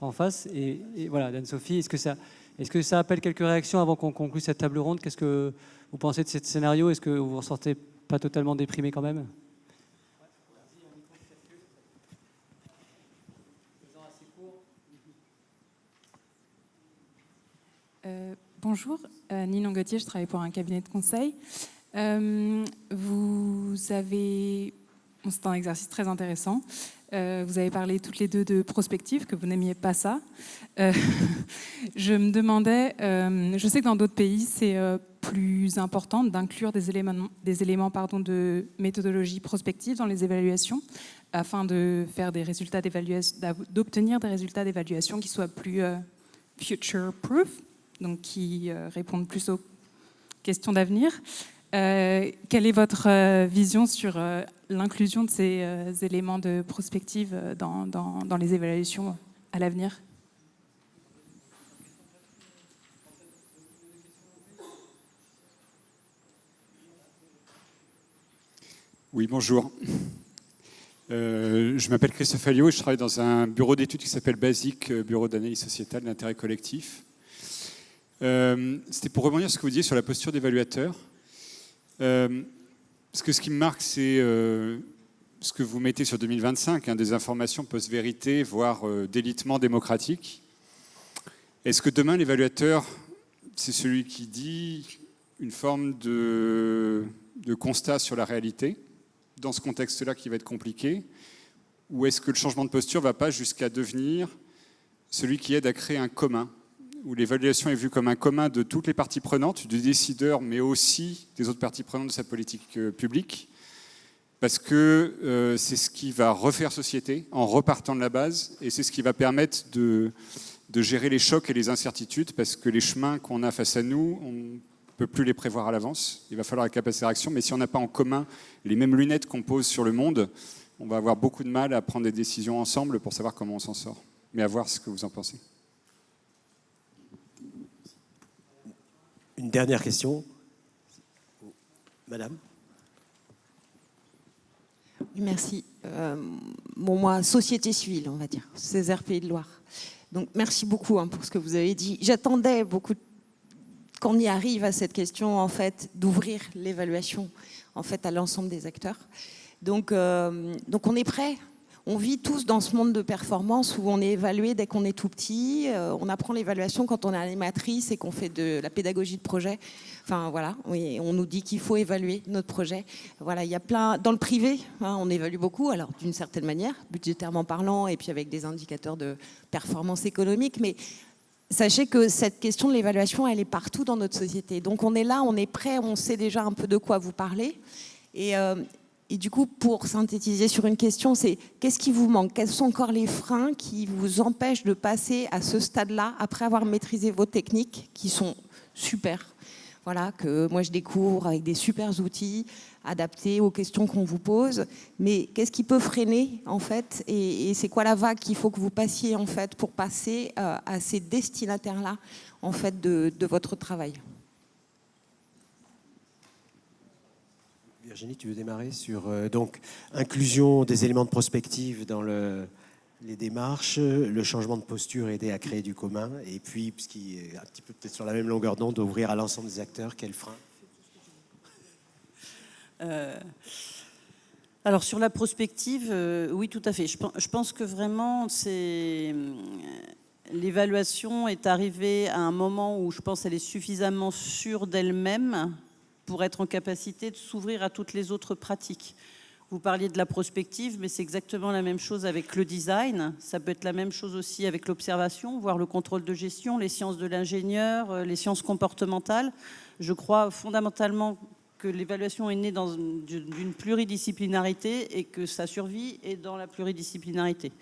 en face. Et voilà, Anne-Sophie, est-ce que ça appelle quelques réactions avant qu'on conclue cette table ronde ? Qu'est-ce que vous pensez de ce scénario ? Est-ce que vous vous ressentez pas totalement déprimé quand même ? Bonjour, Ninon Gauthier, je travaille pour un cabinet de conseil. C'est un exercice très intéressant. Vous avez parlé toutes les deux de prospective, que vous n'aimiez pas ça. Je me demandais, je sais que dans d'autres pays, c'est plus important d'inclure des éléments de méthodologie prospective dans les évaluations, afin de faire d'obtenir des résultats d'évaluation qui soient plus future-proof, donc qui répondent plus aux questions d'avenir. Quelle est votre vision sur l'inclusion de ces éléments de prospective dans les évaluations à l'avenir ? Oui, bonjour. Je m'appelle Christophe Alliot et je travaille dans un bureau d'études qui s'appelle BASIC, Bureau d'analyse sociétale d'intérêt collectif. C'était pour rebondir sur ce que vous disiez sur la posture d'évaluateur. Parce que ce qui me marque, c'est ce que vous mettez sur 2025, des informations post-vérité, voire délitement démocratique. Est-ce que demain, l'évaluateur, c'est celui qui dit une forme de constat sur la réalité, dans ce contexte-là qui va être compliqué, ou est-ce que le changement de posture ne va pas jusqu'à devenir celui qui aide à créer un commun, où l'évaluation est vue comme un commun de toutes les parties prenantes, du décideur, mais aussi des autres parties prenantes de sa politique publique, parce que c'est ce qui va refaire société en repartant de la base, et c'est ce qui va permettre de gérer les chocs et les incertitudes, parce que les chemins qu'on a face à nous, on ne peut plus les prévoir à l'avance. Il va falloir la capacité de réaction, mais si on n'a pas en commun les mêmes lunettes qu'on pose sur le monde, on va avoir beaucoup de mal à prendre des décisions ensemble pour savoir comment on s'en sort. Mais à voir ce que vous en pensez. Une dernière question. Madame. Merci. Moi, société civile, on va dire, Césaire Pays de Loire. Donc, merci beaucoup pour ce que vous avez dit. J'attendais beaucoup qu'on y arrive à cette question, en fait, d'ouvrir l'évaluation, en fait, à l'ensemble des acteurs. Donc on est prêts. On vit tous dans ce monde de performance où on est évalué dès qu'on est tout petit. On apprend l'évaluation quand on est animatrice et qu'on fait de la pédagogie de projet. Enfin voilà, oui, on nous dit qu'il faut évaluer notre projet. Voilà, il y a plein dans le privé, on évalue beaucoup. Alors d'une certaine manière, budgétairement parlant, et puis avec des indicateurs de performance économique. Mais sachez que cette question de l'évaluation, elle est partout dans notre société. Donc on est là, on est prêt, on sait déjà un peu de quoi vous parlez. Et du coup, pour synthétiser sur une question, c'est qu'est-ce qui vous manque? Quels sont encore les freins qui vous empêchent de passer à ce stade-là, après avoir maîtrisé vos techniques, qui sont super, voilà, que moi je découvre avec des super outils adaptés aux questions qu'on vous pose. Mais qu'est-ce qui peut freiner, en fait? Et c'est quoi la vague qu'il faut que vous passiez, en fait, pour passer à ces destinataires-là, en fait, de votre travail? Virginie, tu veux démarrer sur donc inclusion des éléments de prospective dans les démarches, le changement de posture, aider à créer du commun, et puis, ce qui est un petit peu peut-être sur la même longueur d'onde, d'ouvrir à l'ensemble des acteurs, quel frein? Alors sur la prospective, oui, tout à fait. Je pense que vraiment, l'évaluation est arrivée à un moment où je pense qu'elle est suffisamment sûre d'elle-même pour être en capacité de s'ouvrir à toutes les autres pratiques. Vous parliez de la prospective, mais c'est exactement la même chose avec le design. Ça peut être la même chose aussi avec l'observation, voire le contrôle de gestion, les sciences de l'ingénieur, les sciences comportementales. Je crois fondamentalement que l'évaluation est née d'une pluridisciplinarité et que sa survie est dans la pluridisciplinarité.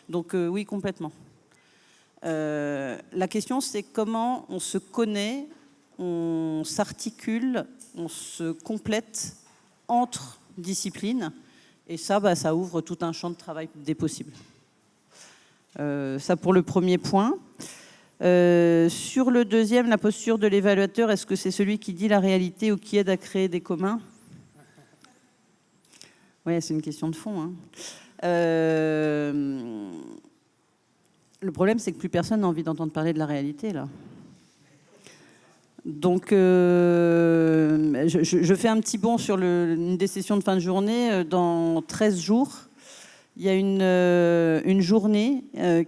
Donc oui, complètement. La question, c'est comment on se connaît, on s'articule, on se complète entre disciplines. Et ça, ça ouvre tout un champ de travail des possibles. Ça pour le premier point. Sur le deuxième, la posture de l'évaluateur, est-ce que c'est celui qui dit la réalité ou qui aide à créer des communs? Oui, c'est une question de fond. Le problème, c'est que plus personne n'a envie d'entendre parler de la réalité, là. Donc, je fais un petit bond sur une des sessions de fin de journée. Dans 13 jours, il y a une journée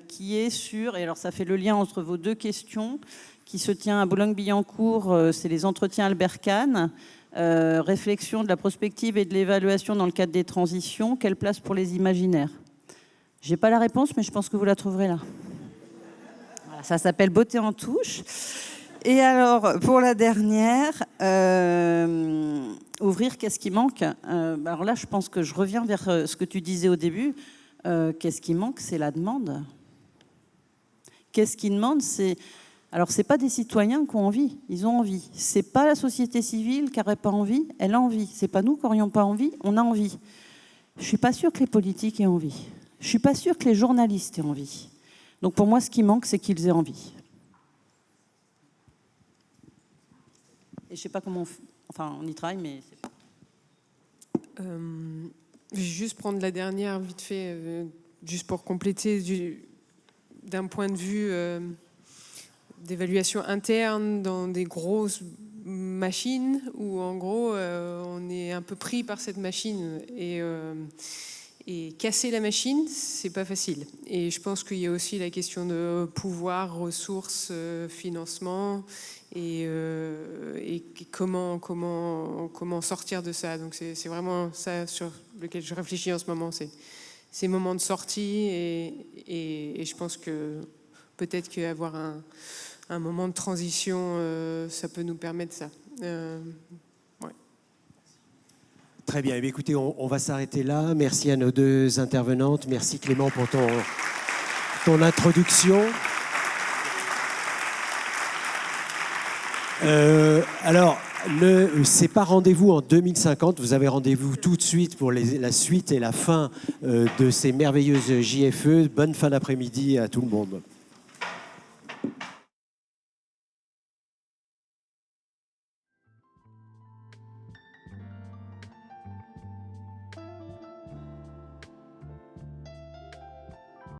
qui est sur... Et alors, ça fait le lien entre vos deux questions, qui se tient à Boulogne-Billancourt. C'est les entretiens Albert Kahn. Réflexion de la prospective et de l'évaluation dans le cadre des transitions. Quelle place pour les imaginaires? Je n'ai pas la réponse, mais je pense que vous la trouverez là. Voilà, ça s'appelle Beauté en touche. Et alors, pour la dernière, ouvrir, qu'est-ce qui manque? Alors là, je pense que je reviens vers ce que tu disais au début. Qu'est-ce qui manque? C'est la demande. Qu'est-ce qui demande? Alors, ce n'est pas des citoyens qui ont envie. Ils ont envie. Ce n'est pas la société civile qui n'aurait pas envie. Elle a envie. Ce n'est pas nous qui n'aurions pas envie. On a envie. Je ne suis pas sûre que les politiques aient envie. Je ne suis pas sûre que les journalistes aient envie. Donc, pour moi, ce qui manque, c'est qu'ils aient envie. Et je ne sais pas comment on y travaille, mais... Je vais juste prendre la dernière vite fait, juste pour compléter, d'un point de vue d'évaluation interne dans des grosses machines où en gros on est un peu pris par cette machine et casser la machine, c'est pas facile. Et je pense qu'il y a aussi la question de pouvoir, ressources, financement et comment sortir de ça. Donc c'est vraiment ça sur lequel je réfléchis en ce moment, c'est ces moments de sortie et je pense que peut-être qu'avoir un moment de transition, ça peut nous permettre ça. Ouais. Très bien. Eh bien, écoutez, on va s'arrêter là. Merci à nos deux intervenantes. Merci Clément pour ton introduction. Alors, c'est pas rendez-vous en 2050. Vous avez rendez-vous tout de suite pour la suite et la fin de ces merveilleuses JFE. Bonne fin d'après-midi à tout le monde.